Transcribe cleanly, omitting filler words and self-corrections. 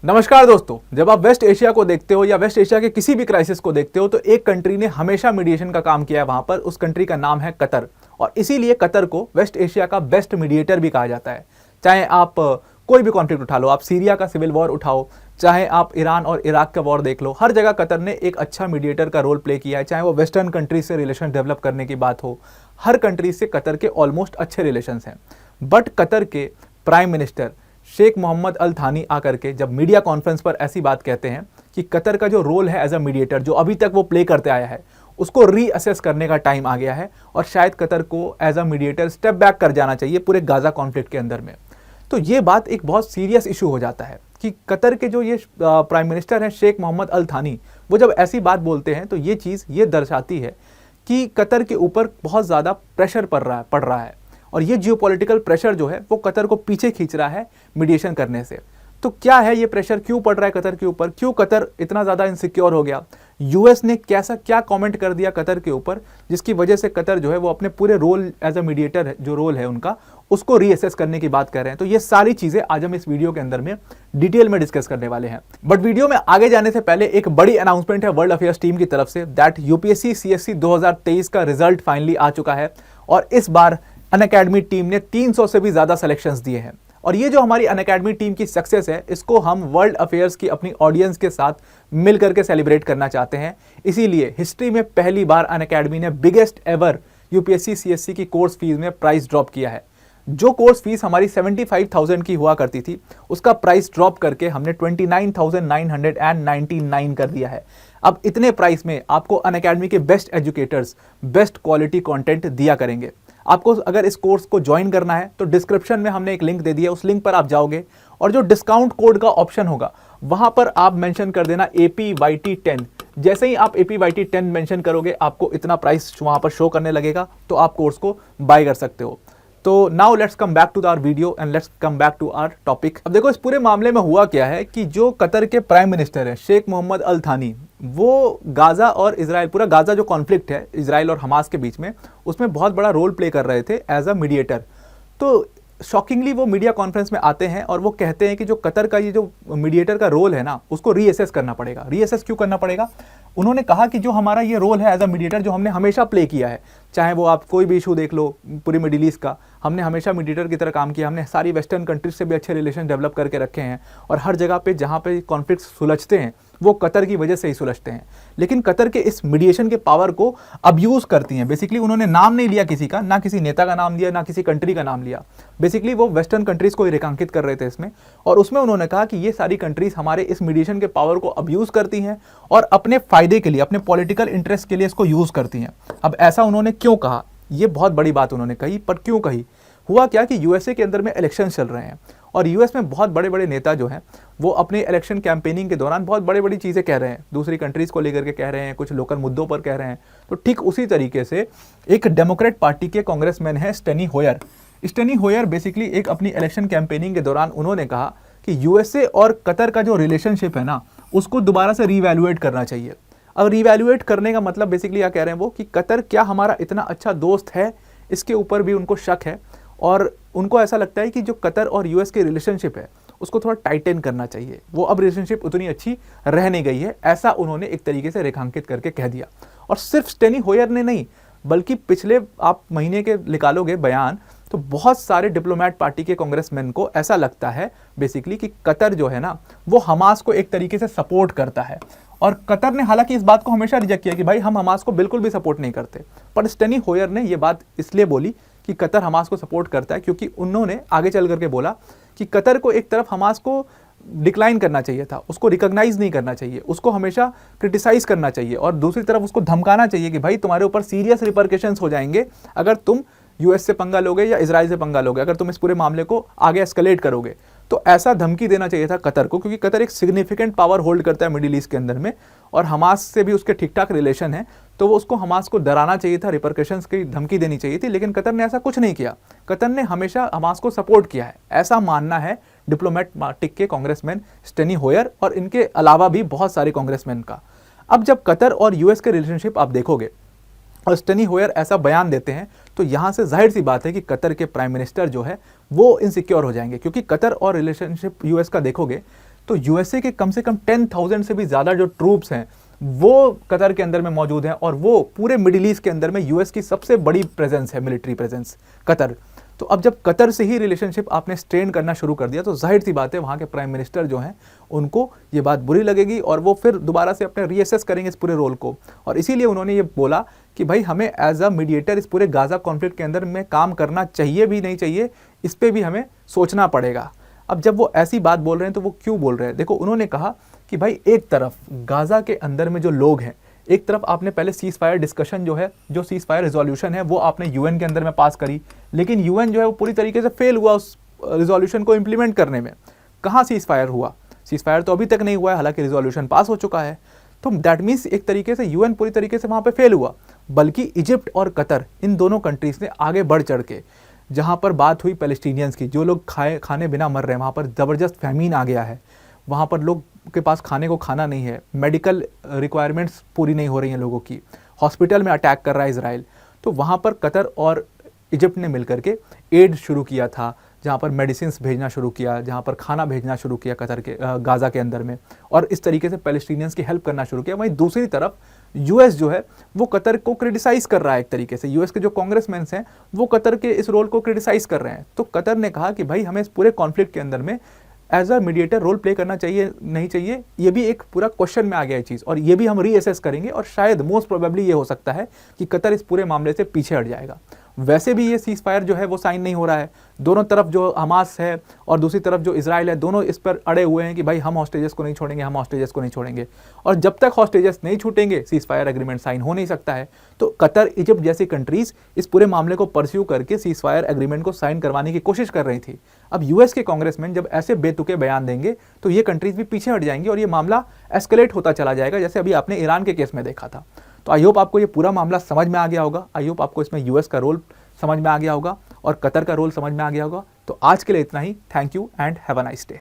नमस्कार दोस्तों, जब आप वेस्ट एशिया को देखते हो या वेस्ट एशिया के किसी भी क्राइसिस को देखते हो तो एक कंट्री ने हमेशा मीडिएशन का काम किया है वहां पर। उस कंट्री का नाम है कतर और इसीलिए कतर को वेस्ट एशिया का बेस्ट मीडिएटर भी कहा जाता है। चाहे आप कोई भी कॉन्फ्लिक्ट उठा लो, आप सीरिया का सिविल वॉर उठाओ, चाहे आप ईरान और इराक का वॉर देख लो, हर जगह कतर ने एक अच्छा मीडिएटर का रोल प्ले किया है। चाहे वो वेस्टर्न कंट्री से रिलेशन डेवलप करने की बात हो, हर कंट्री से कतर के ऑलमोस्ट अच्छे रिलेशन हैं। बट कतर के प्राइम मिनिस्टर शेख मोहम्मद अल थानी आकर के जब मीडिया कॉन्फ्रेंस पर ऐसी बात कहते हैं कि कतर का जो रोल है एज अ मीडिएटर, जो अभी तक वो प्ले करते आया है, उसको रीअसेस करने का टाइम आ गया है और शायद कतर को as a mediator step back कर जाना चाहिए पूरे गाजा कॉन्फ्लिक्ट के अंदर में। तो ये बात एक बहुत सीरियस इशू हो जाता है कि कतर के जो ये प्राइम मिनिस्टर हैं शेख मोहम्मद अल थानी, वो जब ऐसी बात बोलते हैं तो ये चीज़ ये दर्शाती है कि कतर के ऊपर बहुत ज़्यादा प्रेशर पड़ रहा है और ये जियोपॉलिटिकल प्रेशर जो है वो कतर को पीछे खींच रहा है मीडिएशन करने से। तो क्या है ये प्रेशर, क्यों पड़ रहा है कतर के ऊपर, क्यों कतर इतना ज़्यादा इनसिक्योर हो गया, यूएस ने क्या कमेंट कर दिया कतर के ऊपर जिसकी वजह से कतर जो है वो अपने पूरे रोल एज अ मीडिएटर जो रोल है उनका, उसको रीअसेस करने की बात कर रहे हैं। तो ये सारी चीज़ें आज हम इस वीडियो के अंदर में डिटेल में डिस्कस करने वाले हैं। बट वीडियो में आगे जाने से पहले एक बड़ी अनाउंसमेंट है वर्ल्ड अफेयर्स टीम की तरफ से दैट यूपीएससी सीएससी 2023 का रिजल्ट फाइनली आ चुका है और इस बार अनअकैडमी टीम ने 300 से भी ज्यादा सिलेक्शंस दिए हैं। और ये जो हमारी अनअकैडमी टीम की सक्सेस है, इसको हम वर्ल्ड अफेयर्स की अपनी ऑडियंस के साथ मिल करके सेलिब्रेट करना चाहते हैं। इसीलिए हिस्ट्री में पहली बार अनअकैडमी ने बिगेस्ट एवर यूपीएससी सीएससी की कोर्स फीस में प्राइस ड्रॉप किया है। जो कोर्स फीस हमारी 75,000 की हुआ करती थी, उसका प्राइस ड्रॉप करके हमने 29,999 कर दिया है। अब इतने प्राइस में आपको अनअकैडमी के best educators best quality content दिया करेंगे। आपको अगर इस कोर्स को ज्वाइन करना है तो डिस्क्रिप्शन में हमने एक लिंक दे दिया, उस लिंक पर आप जाओगे और जो डिस्काउंट कोड का ऑप्शन होगा वहां पर आप मेंशन कर देना APYT10। जैसे ही आप APYT10 मेंशन करोगे आपको इतना प्राइस वहां पर शो करने लगेगा, तो आप कोर्स को बाय कर सकते हो। तो now let's come back to our video and let's come back to our topic. अब देखो इस पूरे मामले में हुआ क्या है कि जो कतर के प्राइम मिनिस्टर है शेख मोहम्मद अल थानी, वो गाजा और इजराइल, पूरा गाजा जो कॉन्फ्लिक्ट है इजराइल और हमास के बीच में, उसमें बहुत बड़ा रोल प्ले कर रहे थे एज अ मीडिएटर। तो शॉकिंगली वो मीडिया कॉन्फ्रेंस में आते हैं और वो कहते हैं कि जो कतर का ये जो मीडिएटर का रोल है ना, उसको रीअसेस करना पड़ेगा। रीअसेस क्यों करना पड़ेगा? उन्होंने कहा कि जो हमारा ये रोल है एज अ मीडिएटर, जो हमने हमेशा प्ले किया है, चाहे वो आप कोई भी इशू देख लो पूरी मिडिल ईस्ट का, हमने हमेशा मीडिएटर की तरह काम किया। हमने सारी वेस्टर्न कंट्रीज से भी अच्छे रिलेशन डेवलप करके रखे हैं और हर जगह पे जहाँ पे कॉन्फ्लिक्ट सुलझते हैं वो कतर की वजह से ही सुलझते हैं। लेकिन कतर के इस मीडिएशन के पावर को अब्यूज़ करती हैं। बेसिकली उन्होंने नाम नहीं लिया किसी का, ना किसी नेता का नाम लिया, ना किसी कंट्री का नाम लिया। बेसिकली वो वेस्टर्न कंट्रीज़ को ही रेखांकित कर रहे थे इसमें, और उसमें उन्होंने कहा कि ये सारी कंट्रीज़ हमारे इस मीडिएशन के पावर को अब्यूज़ करती हैं और अपने फ़ायदे के लिए, अपने पॉलिटिकल इंटरेस्ट के लिए इसको यूज़ करती हैं। अब ऐसा उन्होंने क्यों कहा, ये बहुत बड़ी बात उन्होंने कही, पर क्यों कही? हुआ क्या कि यूएसए के अंदर में इलेक्शन चल रहे हैं और यूएस में बहुत बड़े बड़े नेता जो हैं वो अपने इलेक्शन कैंपेनिंग के दौरान बहुत बड़ी बड़ी चीज़ें कह रहे हैं, दूसरी कंट्रीज़ को लेकर के कह रहे हैं, कुछ लोकल मुद्दों पर कह रहे हैं। तो ठीक उसी तरीके से एक डेमोक्रेट पार्टी के कांग्रेसमैन है स्टेनी होयर। स्टेनी होयर बेसिकली एक अपनी इलेक्शन कैंपेनिंग के दौरान उन्होंने कहा कि यूएसए और कतर का जो रिलेशनशिप है ना, उसको दोबारा से रीवैल्यूएट करना चाहिए। अब रीवैल्यूएट करने का मतलब बेसिकली क्या कह रहे हैं वो, कि कतर क्या हमारा इतना अच्छा दोस्त है, इसके ऊपर भी उनको शक है और उनको ऐसा लगता है कि जो कतर और यूएस के रिलेशनशिप है उसको थोड़ा टाइटन करना चाहिए। वो अब रिलेशनशिप उतनी अच्छी रह नहीं गई है, ऐसा उन्होंने एक तरीके से रेखांकित करके कह दिया। और सिर्फ स्टेनी होयर ने नहीं, बल्कि पिछले आप महीने के निकालोगे बयान तो बहुत सारे डिप्लोमेट पार्टी के कांग्रेसमैन को ऐसा लगता है बेसिकली कि कतर जो है ना वो हमास को एक तरीके से सपोर्ट करता है। और कतर ने हालांकि इस बात को हमेशा रिजेक्ट किया कि भाई हम हमास को बिल्कुल भी सपोर्ट नहीं करते, पर स्टेनी होयर ने ये बात इसलिए बोली कि कतर हमास को सपोर्ट करता है क्योंकि उन्होंने आगे चल करके बोला कि कतर को एक तरफ हमास को डिक्लाइन करना चाहिए था, उसको रिकॉग्नाइज नहीं करना चाहिए, उसको हमेशा क्रिटिसाइज करना चाहिए, और दूसरी तरफ उसको धमकाना चाहिए कि भाई तुम्हारे ऊपर सीरियस रिपरकशंस हो जाएंगे अगर तुम यूएस से पंगा लोगे या इजराइल से पंगा लोगे, अगर तुम इस पूरे मामले को आगे एस्केलेट करोगे। तो ऐसा धमकी देना चाहिए था कतर को, क्योंकि कतर एक सिग्निफिकेंट पावर होल्ड करता है मिडिल ईस्ट के अंदर में और हमास से भी उसके ठीक ठाक रिलेशन है, तो वो उसको हमास को डराना चाहिए था, रिपरकशंस की धमकी देनी चाहिए थी। लेकिन कतर ने ऐसा कुछ नहीं किया, कतर ने हमेशा हमास को सपोर्ट किया है, ऐसा मानना है डिप्लोमेट पार्टी के कांग्रेसमैन स्टेनी होयर और इनके अलावा भी बहुत सारे कांग्रेसमैन का। अब जब कतर और यूएस के रिलेशनशिप आप देखोगे और स्टेनी होयर ऐसा बयान देते हैं तो यहाँ से जाहिर सी बात है कि कतर के प्राइम मिनिस्टर जो है वो इनसिक्योर हो जाएंगे, क्योंकि कतर और रिलेशनशिप यूएस का देखोगे तो यूएसए के कम से कम 10,000 से भी ज़्यादा जो ट्रूप्स हैं वो कतर के अंदर में मौजूद हैं, और वो पूरे मिडिल ईस्ट के अंदर में यूएस की सबसे बड़ी प्रेजेंस है, मिलिट्री प्रेजेंस कतर। तो अब जब कतर से ही रिलेशनशिप आपने स्ट्रेन करना शुरू कर दिया, तो जाहिर सी बात है वहाँ के प्राइम मिनिस्टर जो हैं उनको ये बात बुरी लगेगी, और वो फिर दोबारा से अपने रीअसेस करेंगे इस पूरे रोल को। और इसीलिए उन्होंने ये बोला कि भाई हमें एज अ मीडिएटर इस पूरे गाज़ा कॉन्फ्लिक्ट के अंदर में काम करना चाहिए भी नहीं चाहिए, इस पर भी हमें सोचना पड़ेगा। अब जब वो ऐसी बात बोल रहे हैं तो वो क्यों बोल रहे हैं? देखो, उन्होंने कहा कि भाई एक तरफ गाज़ा के अंदर में जो लोग हैं, एक तरफ आपने पहले सीज फायर डिस्कशन जो है, जो सीज फायर रिजोल्यूशन है, वो आपने यूएन के अंदर में पास करी, लेकिन यूएन जो है वो पूरी तरीके से फेल हुआ उस रिजोल्यूशन को इंप्लीमेंट करने में। कहाँ सीज फायर हुआ? सीज फायर तो अभी तक नहीं हुआ है, हालांकि रिजोल्यूशन पास हो चुका है। तो दैट मीन्स एक तरीके से यूएन पूरी तरीके से वहाँ पे फेल हुआ। बल्कि इजिप्ट और कतर, इन दोनों कंट्रीज ने आगे बढ़ चढ़ के, जहाँ पर बात हुई पैलेस्टीनियंस की, जो लोग खाने बिना मर रहे हैं, वहाँ पर ज़बरदस्त फैमीन आ गया है, वहाँ पर लोग के पास खाने को खाना नहीं है, मेडिकल रिक्वायरमेंट्स पूरी नहीं हो रही हैं लोगों की, हॉस्पिटल में अटैक कर रहा है इजराइल। तो वहाँ पर कतर और इजिप्ट ने मिलकर के एड शुरू किया था, जहाँ पर मेडिसिन्स भेजना शुरू किया, जहाँ पर खाना भेजना शुरू किया कतर के गाज़ा के अंदर में, और इस तरीके से पैलेस्टीनियंस की हेल्प करना शुरू किया। वहीं दूसरी तरफ यूएस जो है वो कतर को क्रिटिसाइज़ कर रहा है। एक तरीके से यूएस के जो कांग्रेसमैन हैं वो कतर के इस रोल को क्रिटिसाइज़ कर रहे हैं। तो कतर ने कहा कि भाई हमें इस पूरे कॉन्फ्लिक्ट के अंदर में as a mediator role play करना चाहिए नहीं चाहिए, ये भी एक पूरा क्वेश्चन में आ गया है चीज़, और ये भी हम रीअसेस करेंगे, और शायद मोस्ट प्रोबेबली ये हो सकता है कि कतर इस पूरे मामले से पीछे हट जाएगा। वैसे भी ये सीज फायर जो है वो साइन नहीं हो रहा है, दोनों तरफ जो हमास है और दूसरी तरफ जो इजराइल है, दोनों इस पर अड़े हुए हैं कि भाई हम हॉस्टेजेस को नहीं छोड़ेंगे, हम हॉस्टेजेस को नहीं छोड़ेंगे, और जब तक हॉस्टेजेस नहीं छूटेंगे सीज फायर एग्रीमेंट साइन हो नहीं सकता है। तो कतर, इजिप्ट जैसी कंट्रीज इस पूरे मामले को परस्यू करके सीज फायर एग्रीमेंट को साइन करवाने की कोशिश कर रही थी। अब यूएस के कांग्रेसमैन जब ऐसे बेतुके बयान देंगे तो ये कंट्रीज भी पीछे हट जाएंगी, और ये मामला एस्केलेट होता चला जाएगा, जैसे अभी आपने ईरान के केस में देखा था। तो आई होप आपको ये पूरा मामला समझ में आ गया होगा, आई होप आपको इसमें यूएस का रोल समझ में आ गया होगा और कतर का रोल समझ में आ गया होगा। तो आज के लिए इतना ही। Thank you and have a nice day.